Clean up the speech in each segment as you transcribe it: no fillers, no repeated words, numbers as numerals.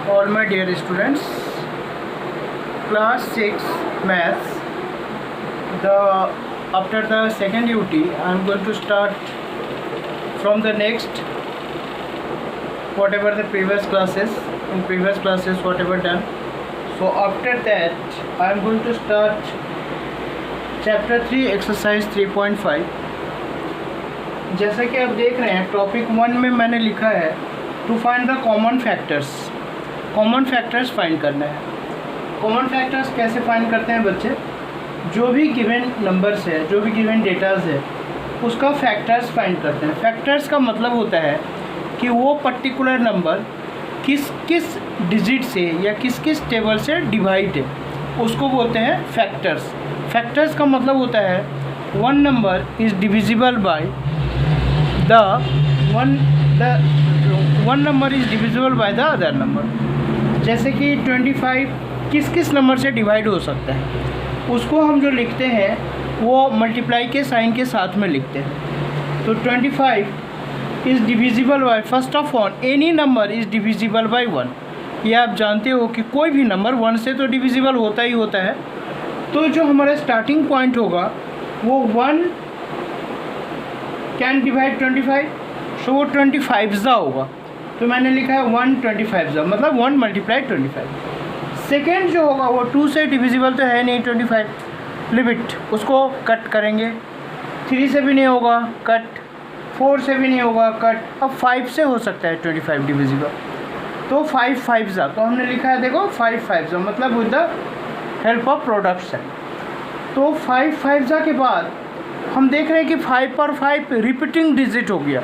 all my dear students, class 6 maths. After the second UT I am going to start from the next whatever the previous classes whatever done. So after that I am going to start chapter 3 exercise 3.5. जैसा कि आप देख रहे हैं topic 1 में मैंने लिखा है to find the common factors find करना है। कॉमन फैक्टर्स कैसे फाइंड करते हैं बच्चे? जो भी गिवन नंबर्स है, जो भी गिवन डेटाज है, उसका फैक्टर्स फाइंड करते हैं। फैक्टर्स का मतलब होता है कि वो पर्टिकुलर नंबर किस किस डिजिट से या किस किस टेबल से डिवाइड है, उसको बोलते हैं फैक्टर्स। फैक्टर्स का मतलब होता है one number is divisible by the one number is divisible by the other number. जैसे कि 25 किस किस नंबर से डिवाइड हो सकता है, उसको हम जो लिखते हैं वो मल्टीप्लाई के साइन के साथ में लिखते हैं। तो 25 is divisible by, first of all any number is divisible by 1। ये आप जानते हो कि कोई भी नंबर 1 से तो डिविजिबल होता ही होता है। तो जो हमारा स्टार्टिंग पॉइंट होगा वो 1 कैन डिवाइड 25, सो वो 25 होगा। तो मैंने लिखा है 125 मतलब 1 मल्टीप्लाई 25। सेकेंड जो होगा वो 2 से डिविजिबल तो है नहीं 25, लिमिट उसको कट करेंगे। 3 से भी नहीं होगा कट, 4 से भी नहीं होगा कट, अब 5 से हो सकता है 25 डिविजिबल। तो 5 5 तो हमने लिखा है देखो 5 5 मतलब with the help of product sign. तो 5 5 के बाद हम देख रहे हैं कि 5 पर 5 रिपीटिंग डिजिट हो गया।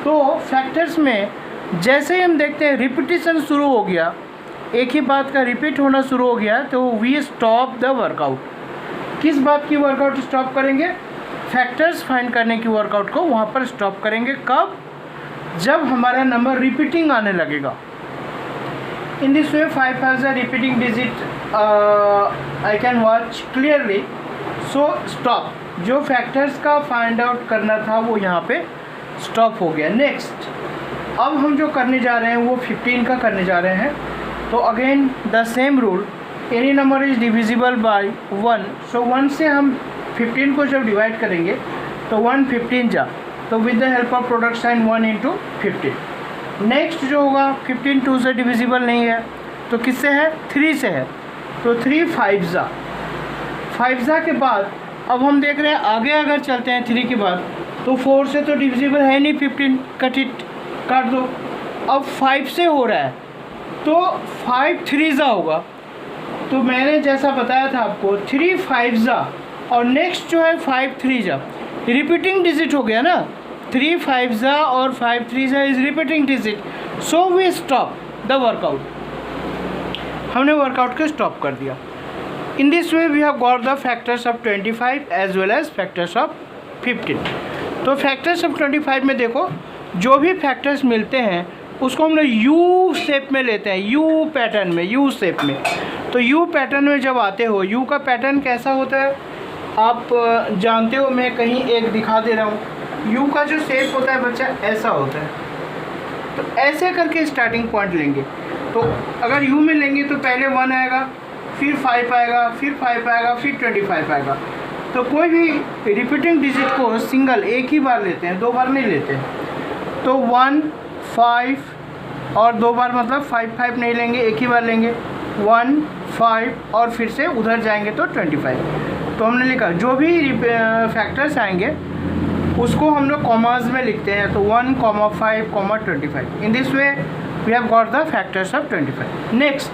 तो फैक्टर्स में जैसे ही हम देखते हैं रिपीटिशन शुरू हो गया, एक ही बात का रिपीट होना शुरू हो गया, तो वी स्टॉप द वर्कआउट। किस बात की वर्कआउट स्टॉप करेंगे? फैक्टर्स फाइंड करने की वर्कआउट को वहाँ पर स्टॉप करेंगे। कब? जब हमारा नंबर रिपीटिंग आने लगेगा। इन this way 5 5 repeating digit I can watch clearly, so stop. जो फैक्टर्स का फाइंड आउट करना था वो यहाँ पे स्टॉप हो गया। नेक्स्ट अब हम जो करने जा रहे हैं वो 15 का करने जा रहे हैं। तो again the same rule, any number is divisible by 1, सो 1 से हम 15 को जब डिवाइड करेंगे तो 1 15 जा, तो with the help of product sign 1 into 15। Next जो होगा 15 2 से डिविजिबल नहीं है तो किससे है? 3 से है, तो 3 5 के बाद अब हम देख रहे हैं आगे अगर चलते हैं 3 के बाद तो 4 से तो डिविजिबल है नहीं 15, काट दो। अब 5 से हो रहा है तो 5 3 होगा। तो मैंने जैसा बताया था आपको 3 5 और नेक्स्ट जो है 5 3 रिपीटिंग डिजिट हो गया ना। 3 5 और 5 3 is repeating digit, so we stop the workout. हमने वर्कआउट को स्टॉप कर दिया। In this way we have got the factors of 25 as well as factors of 15। तो फैक्टर्स ऑफ 25 में देखो जो भी फैक्टर्स मिलते हैं उसको हम लोग यू शेप में लेते हैं, यू पैटर्न में, यू शेप में। तो यू पैटर्न में जब आते हो, यू का पैटर्न कैसा होता है आप जानते हो, मैं कहीं एक दिखा दे रहा हूँ। यू का जो शेप होता है बच्चा ऐसा होता है। तो ऐसे करके स्टार्टिंग पॉइंट लेंगे। तो अगर यू में लेंगे तो पहले 1 आएगा, फिर 5 आएगा, फिर 5 आएगा, फिर 25 आएगा। तो कोई भी रिपीटिंग डिजिट को सिंगल एक ही बार लेते हैं, 2 बार नहीं लेते हैं। तो 1 5 और 2 बार मतलब 5 5 नहीं लेंगे, एक ही बार लेंगे 1 5 और फिर से उधर जाएंगे तो 25। तो हमने लिखा जो भी फैक्टर्स आएंगे उसको हम लोग कॉमाज में लिखते हैं। तो 1 5 25। In this way we have got the factors of 25। Next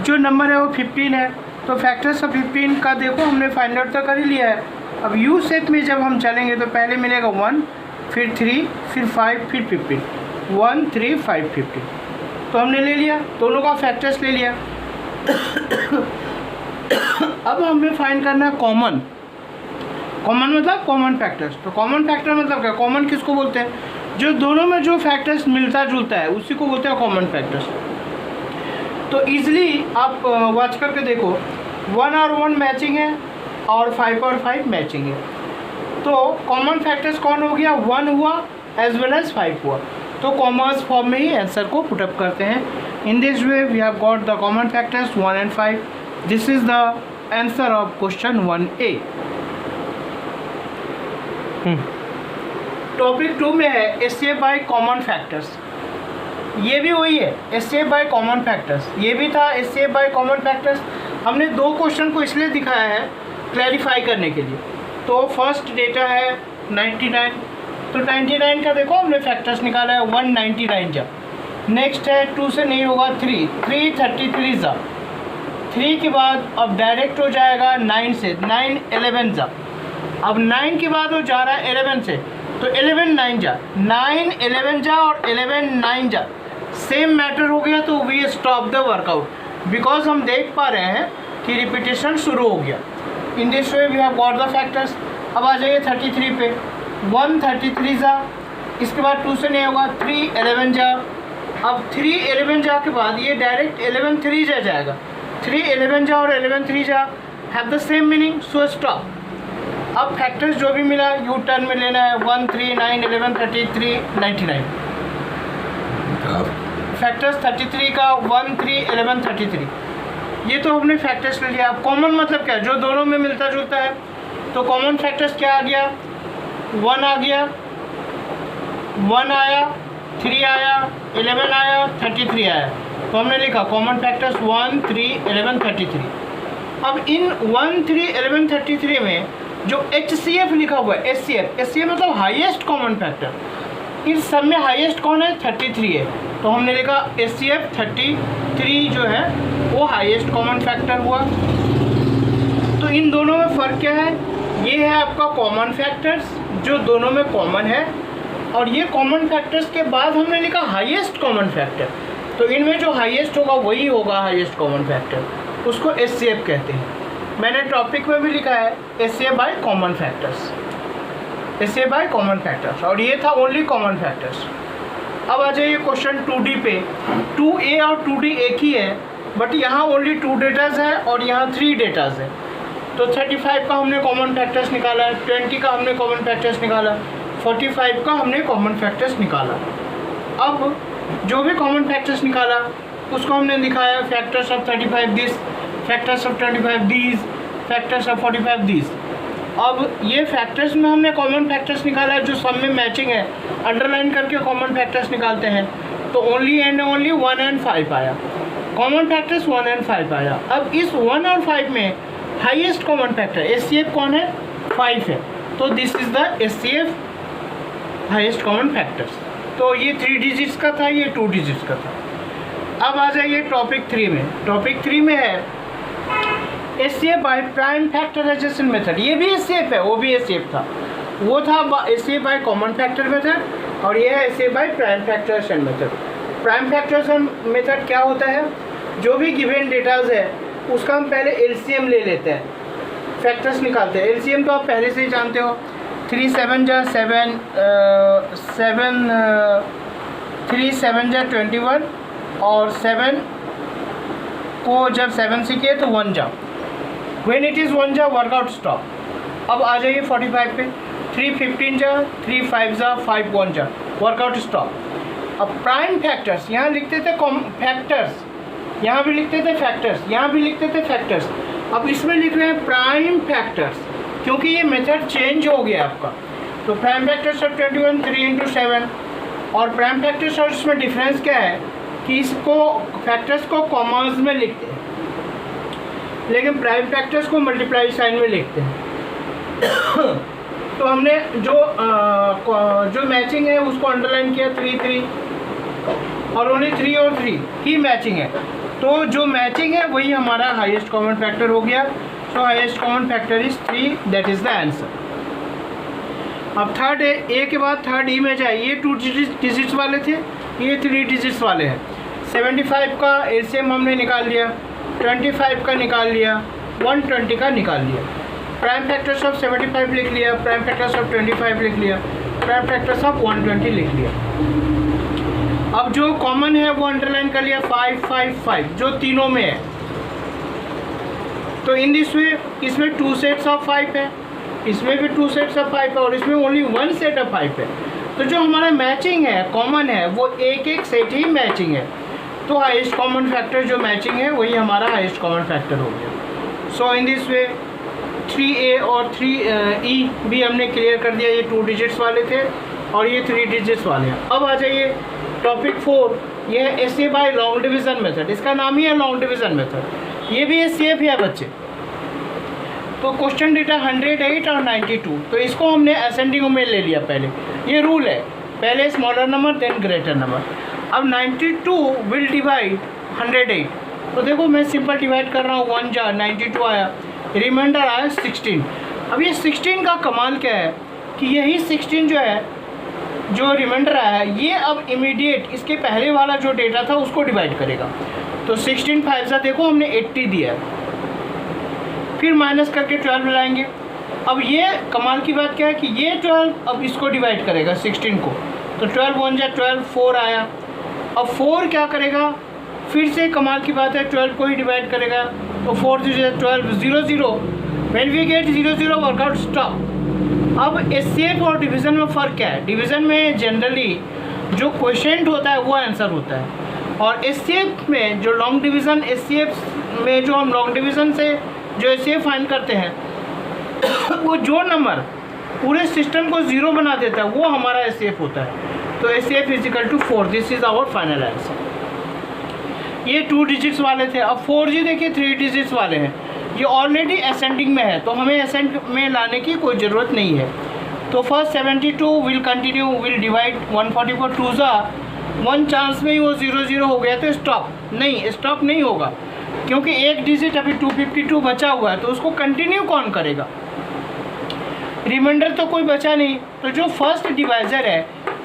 जो नंबर है वो 15 है। तो फैक्टर्स ऑफ 15 का देखो हमने फाइंड आउट तो कर ही लिया है। अब यू शेप में जब हम चलेंगे तो पहले मिलेगा 1, फिर 3, फिर 5, फिर 15। 1 3 5 15। तो हमने ले लिया, दोनों का फैक्टर्स ले लिया। अब हमें फाइंड करना है कॉमन मतलब कॉमन फैक्टर्स। तो कॉमन फैक्टर मतलब क्या? कॉमन किसको बोलते हैं? जो दोनों में जो फैक्टर्स मिलता जुलता है उसी को बोलते हैं कॉमन फैक्टर्स। तो ईजिली आप वॉच करके देखो 1 और 1 मैचिंग है और 5 और 5 मैचिंग है। तो कॉमन फैक्टर्स कौन हो गया? 1 हुआ एज वेल एज 5 हुआ। तो कॉमर्स फॉर्म में ही आंसर को पुटअप करते हैं। In this way we have got the common factors 1 and 5। This is the answer of question 1A। Topic 2 में है एससीएफ बाय कॉमन फैक्टर्स। ये भी वही है, एससीएफ बाय कॉमन फैक्टर्स। ये भी था एससीएफ बाय कॉमन फैक्टर्स। हमने 2 क्वेश्चन को इसलिए दिखाया है क्लैरिफाई करने के लिए। तो फर्स्ट डेटा है 99, तो 99 का देखो हमने फैक्टर्स निकाला है 199 जा। नेक्स्ट है 2 से नहीं होगा 3 333 जा। 3 के बाद अब डायरेक्ट हो जाएगा 9 से, 9 11 जा। अब 9 के बाद वो जा रहा है 11 से, तो 11 9 जा, 9 11 जा और 11 9 जा, सेम मैटर हो गया। तो we stop the workout because हम देख पा रहे हैं कि रिपीटेशन शुरू हो गया। In this way we have got the factors. अब आ जाइए 33 पे, 133 जा, इसके बाद 2 से नहीं होगा 3 11 जा। अब 3 11 जा के बाद ये डायरेक्ट 11 3 जा जाएगा। 3 11 जा और 11 3 जा have the same meaning, so stop. अब फैक्टर्स जो भी मिला यू टर्न में लेना है, 1 3 9 11 33 99। फैक्टर्स 33 का 1 3 11 33, ये तो हमने फैक्टर्स ले लिया। अब कॉमन मतलब क्या है, जो दोनों में मिलता जुलता है। तो कॉमन फैक्टर्स क्या आ गया, 1 आ गया, 1 आया, 3 आया, 11 आया, 33 आया। तो हमने लिखा कॉमन फैक्टर्स 1 3 11 33। अब इन 1 3 11 33 में जो HCF लिखा हुआ है, SCF मतलब हाईएस्ट कॉमन फैक्टर। इस सब में हाईएस्ट कौन है, 33 है। तो हमने लिखा SCF 33 जो है वो हाईएस्ट कॉमन फैक्टर हुआ। तो इन दोनों में फ़र्क क्या है, ये है आपका कॉमन फैक्टर्स जो दोनों में कॉमन है, और ये कॉमन फैक्टर्स के बाद हमने लिखा हाईएस्ट कॉमन फैक्टर। तो इनमें जो हाईएस्ट होगा वही होगा हाईएस्ट कॉमन फैक्टर, उसको SCF कहते हैं। मैंने टॉपिक में भी लिखा है SCF by common factors, SCF by common factors, और ये था ओनली कॉमन फैक्टर्स। अब आ जाइए क्वेश्चन 2D पे। 2A और 2D एक ही है, बट यहाँ ओनली 2 डेटाज है और यहाँ 3 डेटाज है। तो 35 का हमने कॉमन फैक्टर्स निकाला, 20 का हमने कॉमन फैक्टर्स निकाला, 45 का हमने कॉमन फैक्टर्स निकाला। अब जो भी कॉमन फैक्टर्स निकाला उसको हमने दिखाया factors of 35 this, factors of 25 these, factors of 45 these. अब ये फैक्टर्स में हमने कॉमन फैक्टर्स निकाला जो सब में मैचिंग है, अंडरलाइन करके कॉमन फैक्टर्स निकालते हैं। तो ओनली एंड ओनली 1 and 5 आया, कॉमन फैक्टर्स 1 and 5 आया। अब इस 1 और 5 में हाईएस्ट कॉमन फैक्टर SCF कौन है, 5 है। तो this is the SCF highest common factors. तो ये 3 डिजिट्स का था, ये 2 डिजिट्स का था। अब आ जाइए टॉपिक 3 में। टॉपिक 3 में है SCF by prime factorization method. ये भी SCF है, वो भी SCF था। वो था SCF by common factor method, और ये है SCF by prime factorization method. Prime factorization method क्या होता है, जो भी गिवन डेटाज है उसका हम पहले LCM ले लेते हैं, फैक्टर्स निकालते हैं। LCM तो आप पहले से ही जानते हो, 3 7 जा 7, 3 7 जा 21, और 7 को जब 7 से किए तो 1 जा। When it is 1 जा वर्कआउट स्टॉप। अब आ जाइए 45 पे, 3 15 जा, 3 5 जा, 5 1 जा, वर्कआउट स्टॉप। अब प्राइम फैक्टर्स यहाँ लिखते थे फैक्टर्स, यहाँ भी लिखते थे फैक्टर्स, यहाँ भी लिखते थे फैक्टर्स। अब इसमें लिख रहे हैं प्राइम फैक्टर्स, क्योंकि ये मेथड चेंज हो गया आपका। तो प्राइम फैक्टर्स ऑफ 21 3 × 7, और प्राइम फैक्टर्स और इसमें डिफरेंस क्या है कि इसको फैक्टर्स को कॉमर्स में लिखते हैं, लेकिन प्राइम फैक्टर्स को मल्टीप्लाई साइन में लिखते हैं। तो हमने जो मैचिंग है उसको अंडरलाइन किया 3 3, और ओनली 3 और 3 ही मैचिंग है। तो जो मैचिंग है वही हमारा हाईएस्ट कॉमन फैक्टर हो गया। सो highest common factor is 3, that is the answer. अब थर्ड ए के बाद थर्ड ई में जाए। ये 2 डिजिट्स वाले थे, ये 3 डिजिट्स वाले हैं। 75 का LCM हमने निकाल लिया, 25 का निकाल लिया, 120 का निकाल लिया। प्राइम फैक्टर्स ऑफ 75 लिख लिया, प्राइम फैक्टर्स ऑफ 25 लिख लिया, प्राइम फैक्टर्स ऑफ 120 लिख लिया। अब जो कॉमन है वो अंडरलाइन कर लिया 5 5 5, जो तीनों में है। तो इन दिस वे इसमें 2 सेट्स ऑफ 5 है, इसमें भी 2 सेट्स ऑफ 5 है, और इसमें ओनली 1 सेट ऑफ 5 है। तो जो हमारा मैचिंग है कॉमन है वो एक एक सेट ही मैचिंग है, तो हाईएस्ट कॉमन फैक्टर जो मैचिंग है वही हमारा हाईएस्ट कॉमन फैक्टर हो गया। सो इन दिस वे 3A और 3E भी हमने क्लियर कर दिया, ये 2 डिजिट्स वाले थे और ये 3 डिजिट्स वाले हैं। अब आ जाइए टॉपिक 4, ये है SA by long division method. इसका नाम ही है लॉन्ग डिवीज़न मेथड, ये भी एससीएफ है बच्चे। तो क्वेश्चन डेटा 108 और 92, तो इसको हमने असेंडिंग में ले लिया पहले, ये रूल है, पहले smaller number then greater number. अब 92 विल डिवाइड 108, तो देखो मैं सिंपल डिवाइड कर रहा हूँ, 1 जा 92 आया, रिमाइंडर आया 16। अब ये 16 का कमाल क्या है कि यही 16 जो है, जो रिमाइंडर आया है, ये अब इमीडिएट इसके पहले वाला जो डेटा था उसको डिवाइड करेगा। तो 16 5 देखो हमने 80 दिया है, फिर माइनस करके 12 लाएंगे। अब ये कमाल की बात क्या है कि ये 12 अब इसको डिवाइड करेगा 16 को, तो 12 1 जा 12 4 आया। अब 4 क्या करेगा, फिर से कमाल की बात है 12 को ही डिवाइड करेगा, तो 4 12 0 0, when we get 0 0 workout stop. अब एससीएफ और डिवीज़न में फ़र्क क्या है, डिवीज़न में जनरली जो क्वोशिएंट होता है वो आंसर होता है, और एससीएफ में जो लॉन्ग डिवीज़न, एससीएफ में जो हम लॉन्ग डिवीज़न से जो एससीएफ फाइंड करते हैं वो जो नंबर पूरे सिस्टम को 0 बना देता है वो हमारा एससीएफ होता है। तो SCF is equal to 4, this is our final answer. ये 2 डिजिट्स वाले थे। अब 4G देखिए 3 डिजिट्स वाले हैं, ये ऑलरेडी असेंडिंग में है, तो हमें असेंड में लाने की कोई ज़रूरत नहीं है। तो first 72 will continue, will divide 144 2 जा 1 चांस में ही वो 0 0 हो गया, तो स्टॉप नहीं होगा, क्योंकि एक डिजिट अभी 252 बचा हुआ है, तो उसको कंटिन्यू कौन करेगा, रिमाइंडर तो कोई बचा नहीं। तो जो फर्स्ट डिवाइज़र है